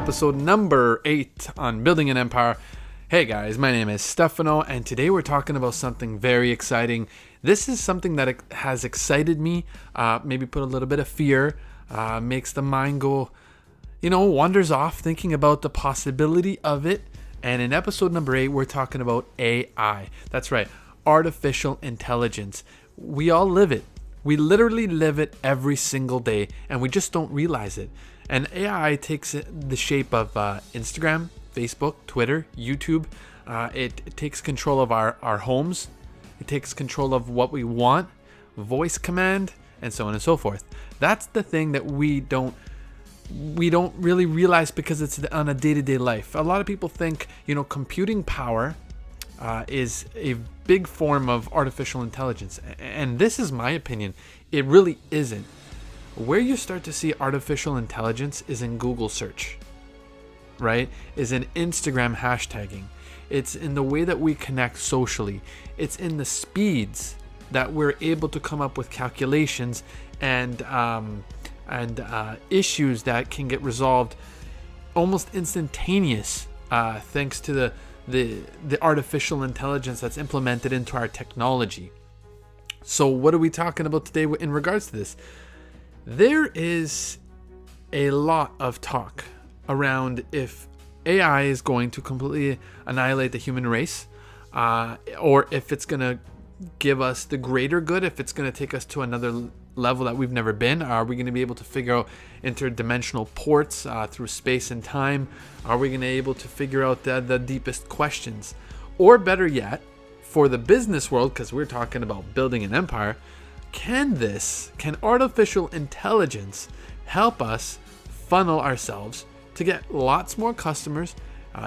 episode number 8 on building an empire. Hey guys, my name is Stefano, and today we're talking about something very exciting. This is something that has excited me, maybe put a little bit of fear, makes the mind go, wanders off thinking about the possibility of it. And in episode number 8, we're talking about AI. That's right, artificial intelligence. We all live it. We literally live it every single day, and we just don't realize it. And AI takes the shape of Instagram, Facebook, Twitter, YouTube. It takes control of our homes. It takes control of what we want, voice command, and so on and so forth. That's the thing that we don't really realize because it's on a day-to-day life. A lot of people think, computing power is a big form of artificial intelligence. And this is my opinion. It really isn't. Where you start to see artificial intelligence is in Google search, right? Is in Instagram hashtagging. It's in the way that we connect socially. It's in the speeds that we're able to come up with calculations and issues that can get resolved almost instantaneous thanks to the artificial intelligence that's implemented into our technology. So what are we talking about today in regards to this? There is a lot of talk around if AI is going to completely annihilate the human race, or if it's going to give us the greater good, if it's going to take us to another level that we've never been. Are we going to be able to figure out interdimensional ports through space and time? Are we going to be able to figure out the deepest questions? Or better yet, for the business world, because we're talking about building an empire, can artificial intelligence help us funnel ourselves to get lots more customers,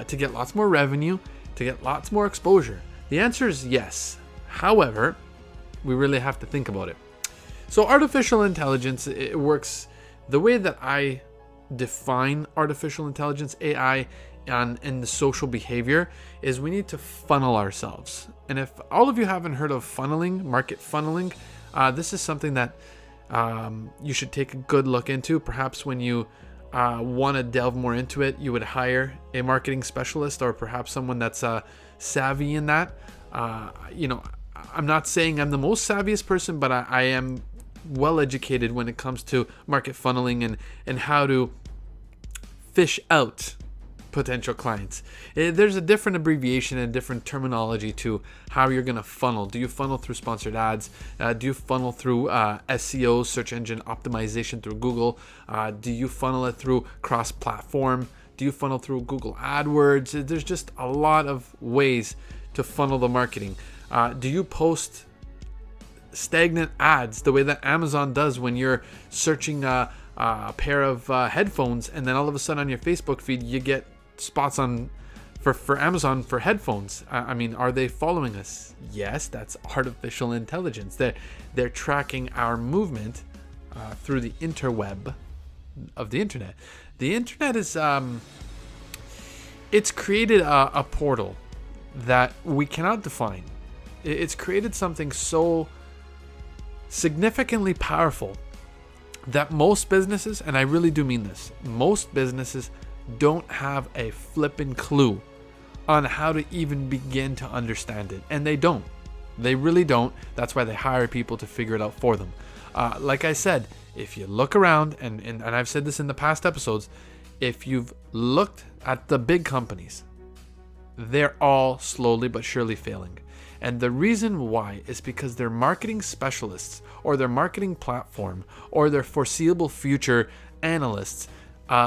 to get lots more revenue, to get lots more exposure? The answer is yes. However, we really have to think about it. So artificial intelligence, it works the way that I define artificial intelligence, AI, and the social behavior is we need to funnel ourselves. And if all of you haven't heard of funneling, market funneling, this is something that you should take a good look into. Perhaps when you want to delve more into it, you would hire a marketing specialist or perhaps someone that's savvy in that. I'm not saying I'm the most savviest person, but I am well educated when it comes to market funneling and how to fish out potential clients. There's a different abbreviation and different terminology to how you're going to funnel. Do you funnel through sponsored ads? Do you funnel through SEO, search engine optimization through Google? Do you funnel it through cross-platform? Do you funnel through Google AdWords? There's just a lot of ways to funnel the marketing. Do you post stagnant ads the way that Amazon does when you're searching a pair of headphones, and then all of a sudden on your Facebook feed you get spots on for Amazon for headphones? Are they following us? Yes, that's artificial intelligence. They're tracking our movement through the interweb of the internet. The internet is it's created a portal that we cannot define. It's created something so significantly powerful that most businesses, and I really do mean this, most businesses don't have a flippin' clue on how to even begin to understand it. And they don't. They really don't. That's why they hire people to figure it out for them. Like I said, if you look around, and I've said this in the past episodes, if you've looked at the big companies, they're all slowly but surely failing. And the reason why is because their marketing specialists or their marketing platform or their foreseeable future analysts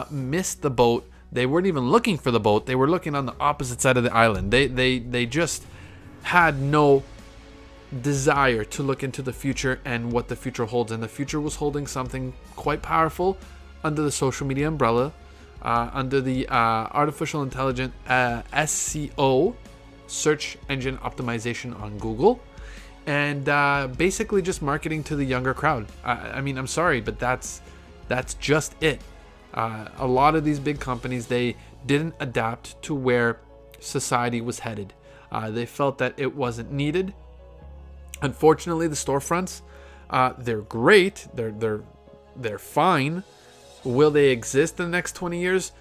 missed the boat. They weren't even looking for the boat. They were looking on the opposite side of the island. They just had no desire to look into the future and what the future holds. And the future was holding something quite powerful under the social media umbrella, under the artificial intelligence SEO, search engine optimization on Google, and basically just marketing to the younger crowd. I'm sorry, but that's just it. A lot of these big companies, they didn't adapt to where society was headed. They felt that it wasn't needed. Unfortunately, the storefronts, they're great. They're fine. Will they exist in the next 20 years?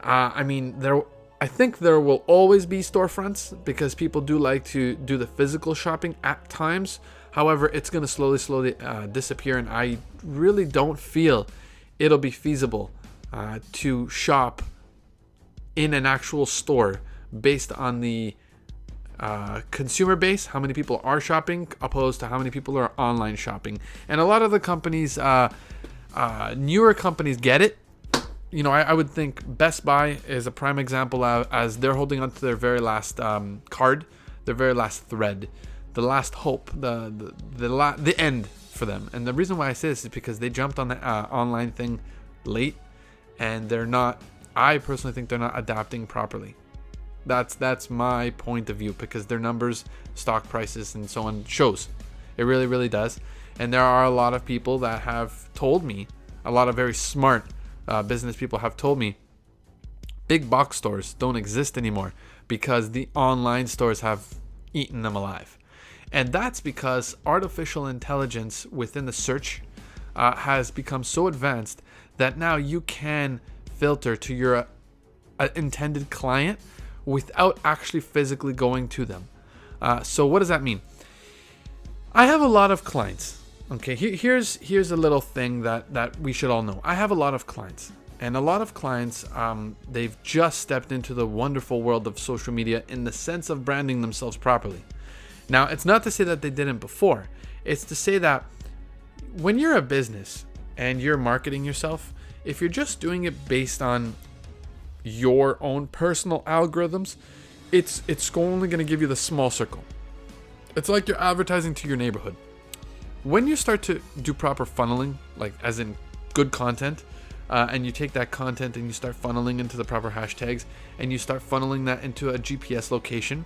I think there will always be storefronts because people do like to do the physical shopping at times. However, it's going to slowly disappear, and I really don't feel it'll be feasible to shop in an actual store based on the consumer base, how many people are shopping opposed to how many people are online shopping. And a lot of the companies, newer companies, get it. I would think Best Buy is a prime example as they're holding on to their very last card, their very last thread, the last hope, the end for them. And the reason why I say this is because they jumped on the online thing late, and I personally think they're not adapting properly. That's my point of view, because their numbers, stock prices, and so on shows. It really, really does. And there are a lot of people that have told me, a lot of very smart business people have told me, big box stores don't exist anymore because the online stores have eaten them alive. And that's because artificial intelligence within the search has become so advanced that now you can filter to your intended client without actually physically going to them. So what does that mean? I have a lot of clients. Okay, here's a little thing that we should all know. I have a lot of clients, and a lot of clients, they've just stepped into the wonderful world of social media in the sense of branding themselves properly. Now, it's not to say that they didn't before. It's to say that when you're a business and you're marketing yourself, if you're just doing it based on your own personal algorithms, it's only going to give you the small circle. It's like you're advertising to your neighborhood. When you start to do proper funneling, like as in good content, and you take that content and you start funneling into the proper hashtags, and you start funneling that into a GPS location,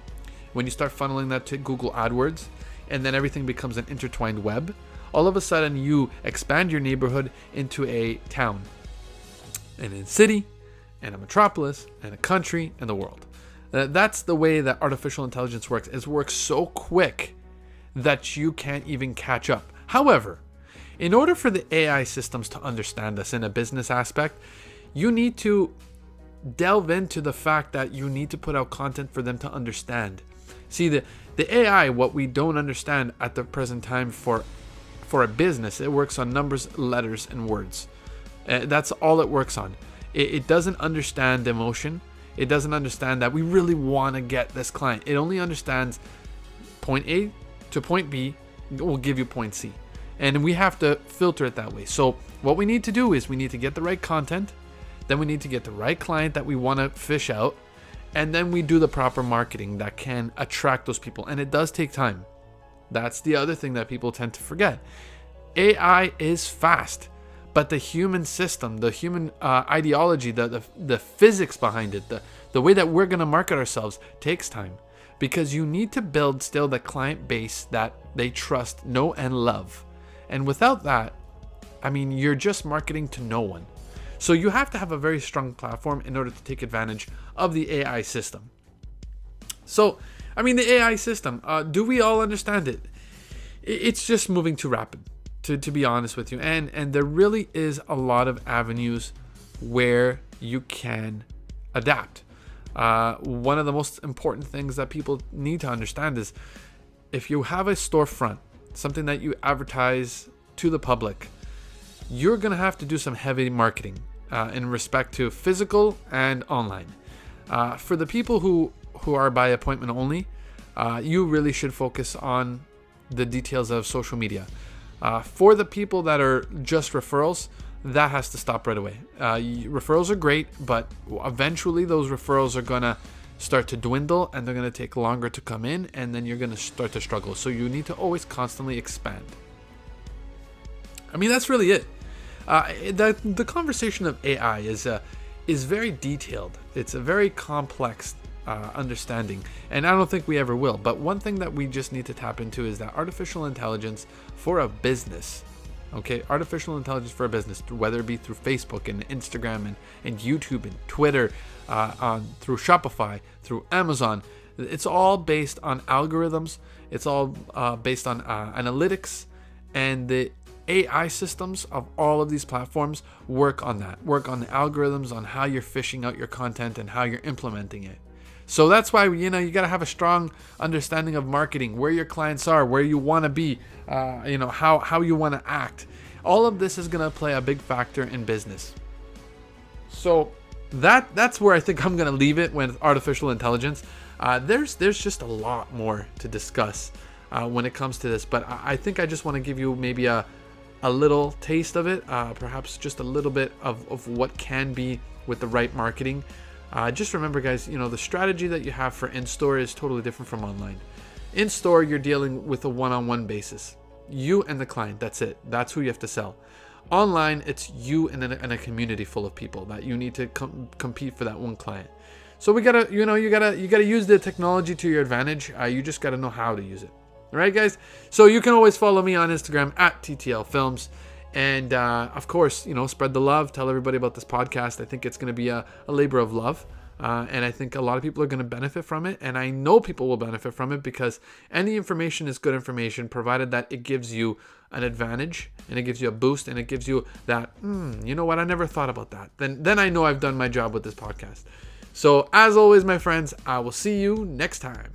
when you start funneling that to Google AdWords, and then everything becomes an intertwined web, all of a sudden you expand your neighborhood into a town, and a city, and a metropolis, and a country, and the world. That's the way that artificial intelligence works. It works so quick that you can't even catch up. However, in order for the AI systems to understand us in a business aspect, you need to delve into the fact that you need to put out content for them to understand. See, the AI, what we don't understand at the present time for a business, it works on numbers, letters, and words. That's all it works on. It doesn't understand emotion. It doesn't understand that we really want to get this client. It only understands point A to point B will give you point C. And we have to filter it that way. So what we need to do is we need to get the right content. Then we need to get the right client that we want to fish out. And then we do the proper marketing that can attract those people. And it does take time. That's the other thing that people tend to forget. AI is fast, but the human system, the human ideology, the physics behind it, the way that we're going to market ourselves takes time. Because you need to build still the client base that they trust, know, and love. And without that, you're just marketing to no one. So you have to have a very strong platform in order to take advantage of the AI system. So, the AI system, do we all understand it? It's just moving too rapid, to be honest with you. And there really is a lot of avenues where you can adapt. One of the most important things that people need to understand is if you have a storefront, something that you advertise to the public, you're going to have to do some heavy marketing in respect to physical and online. For the people who are by appointment only, you really should focus on the details of social media. For the people that are just referrals, that has to stop right away. Referrals are great, but eventually those referrals are going to start to dwindle and they're going to take longer to come in, and then you're going to start to struggle. So you need to always constantly expand. That's really it. The conversation of AI is very detailed. It's a very complex understanding, and I don't think we ever will. But one thing that we just need to tap into is that artificial intelligence for a business. Okay, artificial intelligence for a business, whether it be through Facebook and Instagram and YouTube and Twitter, through Shopify, through Amazon. It's all based on algorithms. It's all based on analytics, and the AI systems of all of these platforms work on that, work on the algorithms, on how you're fishing out your content and how you're implementing it. So that's why, you got to have a strong understanding of marketing, where your clients are, where you want to be, how you want to act. All of this is going to play a big factor in business. So that's where I think I'm going to leave it with artificial intelligence. There's just a lot more to discuss when it comes to this, but I think I just want to give you maybe a little taste of it, perhaps just a little bit of what can be with the right marketing. Just remember, guys, the strategy that you have for in-store is totally different from online. In-store, you're dealing with a one-on-one basis. You and the client, that's it. That's who you have to sell. Online, it's you and a community full of people that you need to compete for that one client. So we gotta, you gotta use the technology to your advantage. You just gotta know how to use it. All right, guys. So you can always follow me on Instagram at TTL Films. And of course, spread the love. Tell everybody about this podcast. I think it's going to be a labor of love. And I think a lot of people are going to benefit from it. And I know people will benefit from it because any information is good information, provided that it gives you an advantage and it gives you a boost and it gives you that, you know what, I never thought about that. Then I know I've done my job with this podcast. So as always, my friends, I will see you next time.